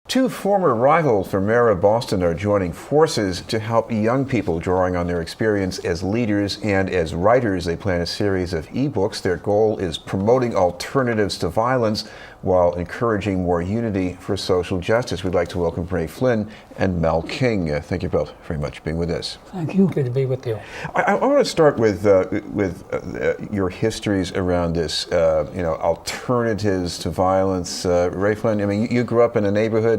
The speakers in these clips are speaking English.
Two former rivals for mayor of Boston are joining forces to help young people, drawing on their experience as leaders and as writers. They plan a series of ebooks. Their goal is promoting alternatives to violence while encouraging more unity for social justice. We'd like to welcome Ray Flynn and Mel King. Thank you both very much for being with us. Thank you. Good to be with you. I want to start with your histories around this, alternatives to violence. Ray Flynn, I mean, you grew up in a neighborhood,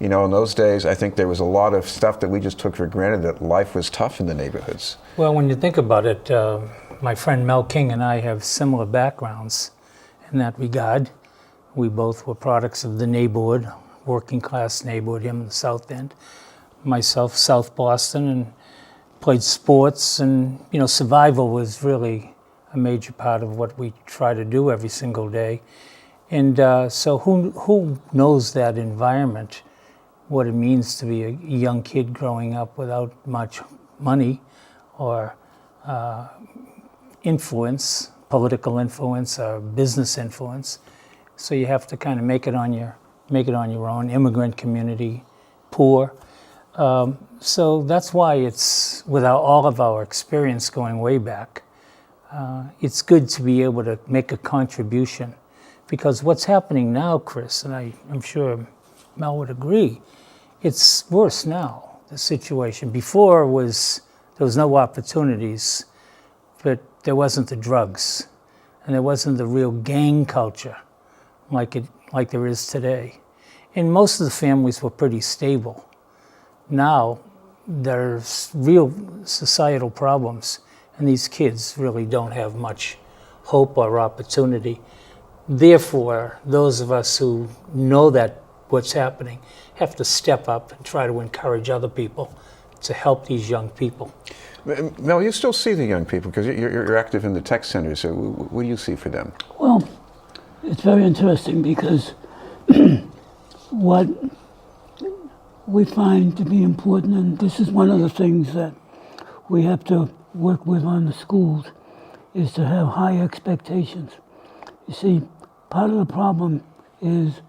in those days, I think there was a lot of stuff that we just took for granted, that life was tough in the neighborhoods. Well, when you think about it, my friend Mel King and I have similar backgrounds in that regard. We both were products of the neighborhood, working class neighborhood, him in the South End, myself, South Boston, and played sports, and survival was really a major part of what we try to do every single day. And so who knows that environment, what it means to be a young kid growing up without much money or influence, political influence or business influence. So you have to kind of make it on your own. Immigrant community, poor. So that's why it's, without all of our experience going way back, it's good to be able to make a contribution. Because what's happening now, Chris, and I'm sure Mel would agree, it's worse now, the situation. Before there was no opportunities, but there wasn't the drugs, and there wasn't the real gang culture like there is today. And most of the families were pretty stable. Now, there's real societal problems, and these kids really don't have much hope or opportunity. Therefore, those of us who know that what's happening have to step up and try to encourage other people to help these young people. Mel, you still see the young people because you're active in the tech center, so what do you see for them? Well, it's very interesting because what we find to be important, and this is one of the things that we have to work with on the schools, is to have high expectations. You see, part of the problem is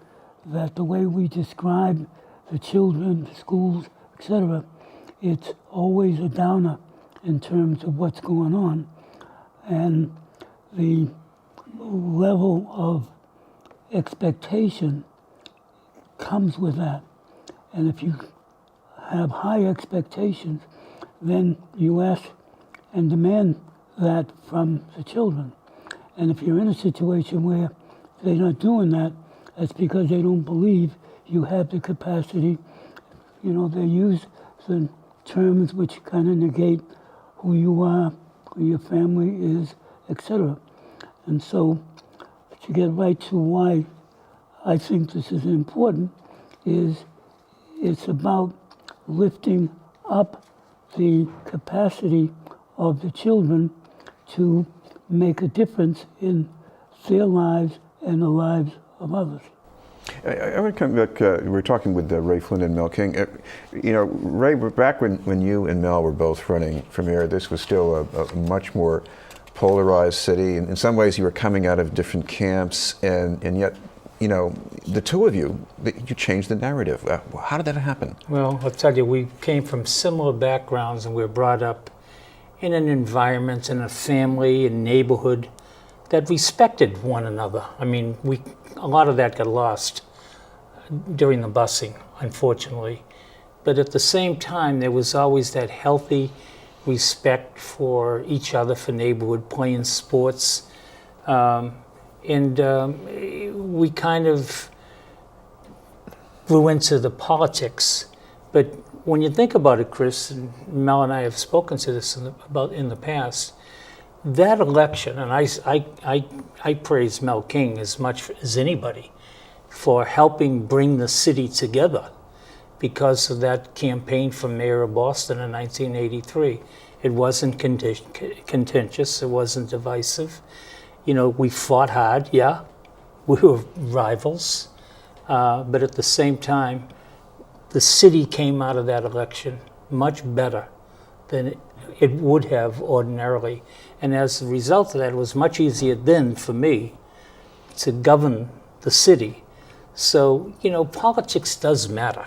that the way we describe the children, the schools, etc., it's always a downer in terms of what's going on. And the level of expectation comes with that. And if you have high expectations, then you ask and demand that from the children. And if you're in a situation where they're not doing that, that's because they don't believe you have the capacity. They use the terms which kind of negate who you are, who your family is, etc. And so, to get right to why I think this is important, is it's about lifting up the capacity of the children to make a difference in their lives and the lives of others. I want to come back, we're talking with Ray Flynn and Mel King. Ray, back when you and Mel were both running for mayor, this was still a much more polarized city. In some ways, you were coming out of different camps, and yet, the two of you changed the narrative. How did that happen? Well, I'll tell you, we came from similar backgrounds, and we were brought up in an environment, in a family, a neighborhood that respected one another. I mean, a lot of that got lost during the busing, unfortunately. But at the same time, there was always that healthy respect for each other, for neighborhood, playing sports. We kind of grew into the politics. But when you think about it, Chris, and Mel and I have spoken to this in the past, that election, and I praise Mel King as much as anybody for helping bring the city together because of that campaign for mayor of Boston in 1983. It wasn't contentious, it wasn't divisive. We fought hard, yeah, we were rivals, but at the same time, the city came out of that election much better than it would have ordinarily. And as a result of that, it was much easier then for me to govern the city. So, politics does matter.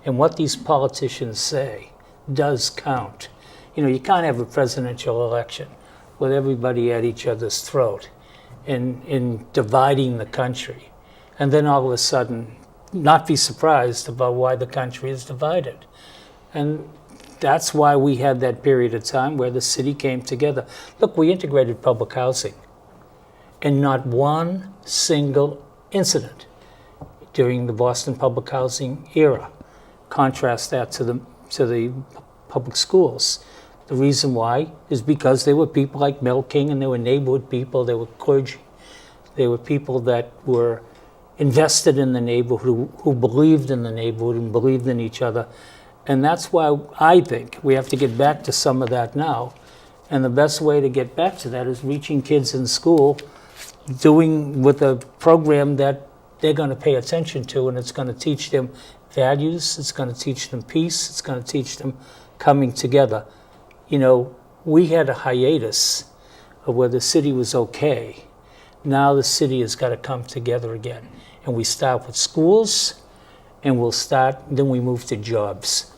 And what these politicians say does count. You can't have a presidential election with everybody at each other's throat in dividing the country. And then all of a sudden, not be surprised about why the country is divided. And that's why we had that period of time where the city came together. Look, we integrated public housing, and not one single incident during the Boston public housing era. Contrast that to the public schools. The reason why is because there were people like Mel King, and there were neighborhood people, there were clergy, there were people that were invested in the neighborhood, who believed in the neighborhood and believed in each other. And that's why I think we have to get back to some of that now. And the best way to get back to that is reaching kids in school, doing with a program that they're going to pay attention to, and it's going to teach them values, it's going to teach them peace, it's going to teach them coming together. We had a hiatus of where the city was okay. Now the city has got to come together again. And we start with schools, and then we move to jobs.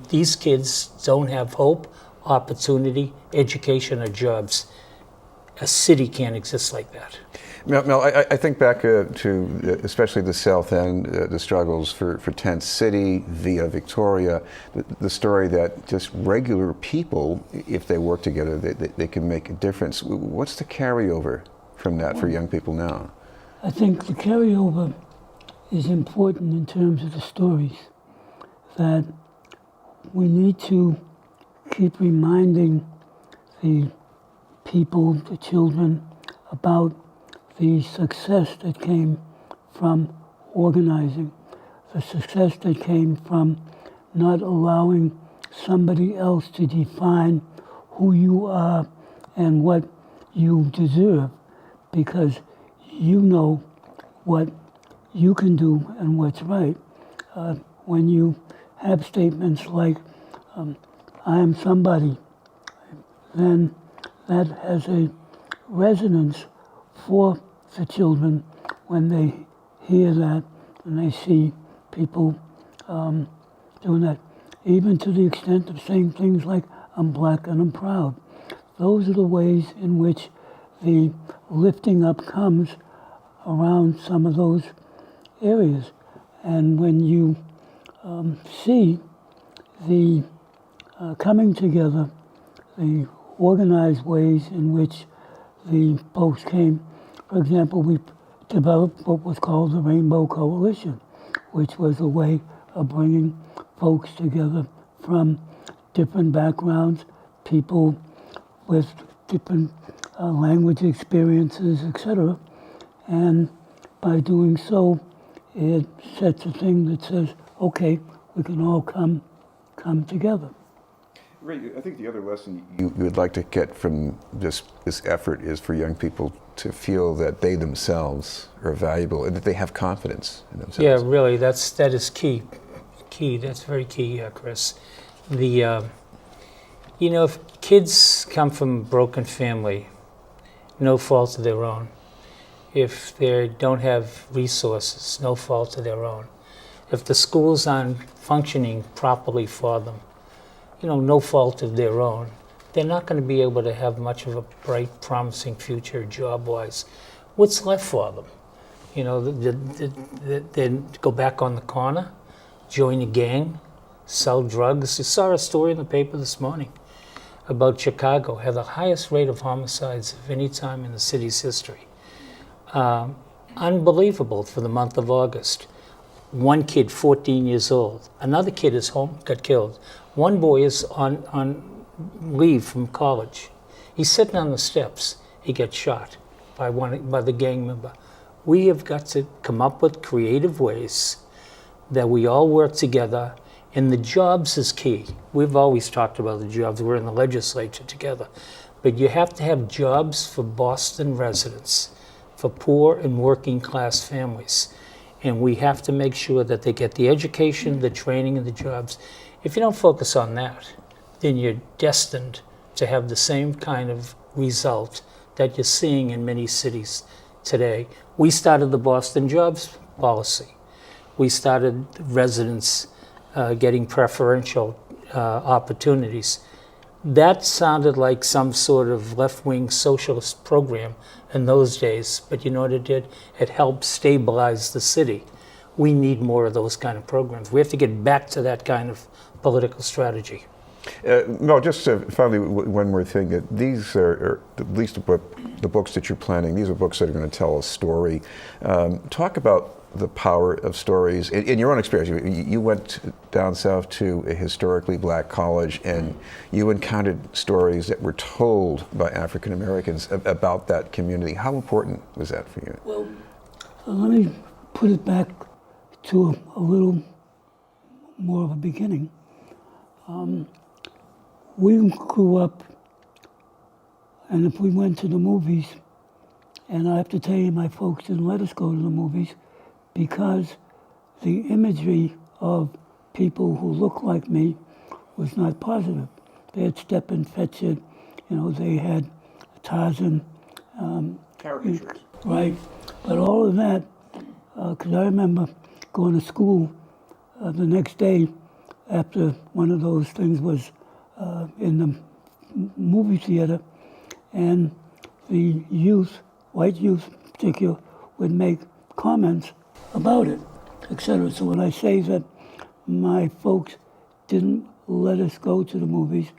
These kids don't have hope, opportunity, education, or jobs. A city can't exist like that. Mel, I think back to especially the South End, the struggles for Tent City via Victoria, the story that just regular people, if they work together, they can make a difference. What's the carryover from that for young people now? I think the carryover is important in terms of the stories, that we need to keep reminding the people, the children, about the success that came from organizing, the success that came from not allowing somebody else to define who you are and what you deserve, because you know what you can do and what's right. When you have statements like, I am somebody, then that has a resonance for the children when they hear that and they see people doing that. Even to the extent of saying things like, I'm black and I'm proud. Those are the ways in which the lifting up comes around some of those areas. And when you see the coming together, the organized ways in which the folks came. For example, we developed what was called the Rainbow Coalition, which was a way of bringing folks together from different backgrounds, people with different language experiences, etc. And by doing so, it sets a thing that says, okay, we can all come together. Ray, I think the other lesson you would like to get from this effort is for young people to feel that they themselves are valuable and that they have confidence in themselves. Yeah, really, that is key. That's very key, Chris. If kids come from a broken family, no fault of their own. If they don't have resources, no fault of their own. If the schools aren't functioning properly for them, no fault of their own, they're not going to be able to have much of a bright, promising future job-wise. What's left for them? They go back on the corner, join a gang, sell drugs. You saw a story in the paper this morning about Chicago, had the highest rate of homicides of any time in the city's history. Unbelievable for the month of August. One kid, 14 years old. Another kid is home, got killed. One boy is on leave from college. He's sitting on the steps. He gets shot by the gang member. We have got to come up with creative ways that we all work together, and the jobs is key. We've always talked about the jobs. We're in the legislature together. But you have to have jobs for Boston residents, for poor and working class families. And we have to make sure that they get the education, the training, and the jobs. If you don't focus on that, then you're destined to have the same kind of result that you're seeing in many cities today. We started the Boston Jobs Policy. we started residents getting preferential opportunities. That sounded like some sort of left-wing socialist program in those days, but you know what it did? It helped stabilize the city. We need more of those kind of programs. We have to get back to that kind of political strategy. Mel, just finally, one more thing. These are at least the books that you're planning. These are books that are going to tell a story. Talk about the power of stories. In your own experience, you went down south to a historically black college, and you encountered stories that were told by African Americans about that community. How important was that for you? Well, let me put it back to a little more of a beginning. We grew up, and if we went to the movies, and I have to tell you, my folks didn't let us go to the movies because the imagery of people who look like me was not positive. They had Step and Fetch It, they had Tarzan. Caricatures. Right, but all of that, because I remember going to school the next day after one of those things was in the movie theater, and the youth, white youth in particular, would make comments about it, etc. So when I say that my folks didn't let us go to the movies,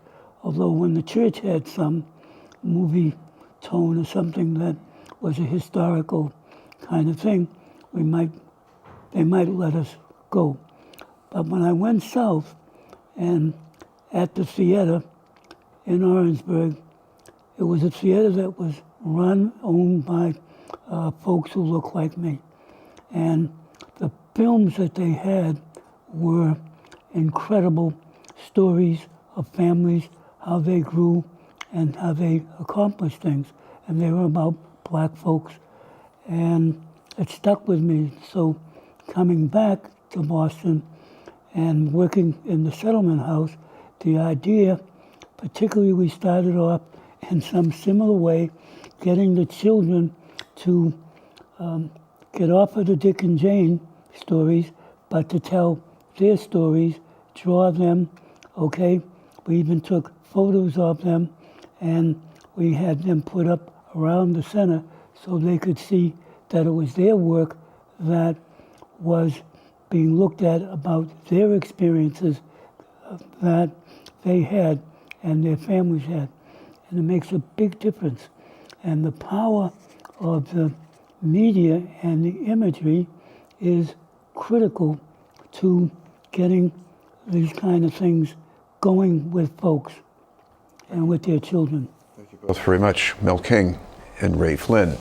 although when the church had some movie tone or something that was a historical kind of thing, they might let us go. But when I went south and at the theater in Orangeburg, it was a theater that was owned by folks who look like me. And the films that they had were incredible stories of families, how they grew and how they accomplished things. And they were about black folks. And it stuck with me. So coming back to Boston and working in the settlement house, the idea, particularly we started off in some similar way, getting the children to get off of the Dick and Jane stories, but to tell their stories, draw them, okay? We even took photos of them, and we had them put up around the center so they could see that it was their work that was being looked at about their experiences that they had and their families had. And it makes a big difference. And the power of the media and the imagery is critical to getting these kind of things going with folks and with their children. Thank you both very much, Mel King and Ray Flynn.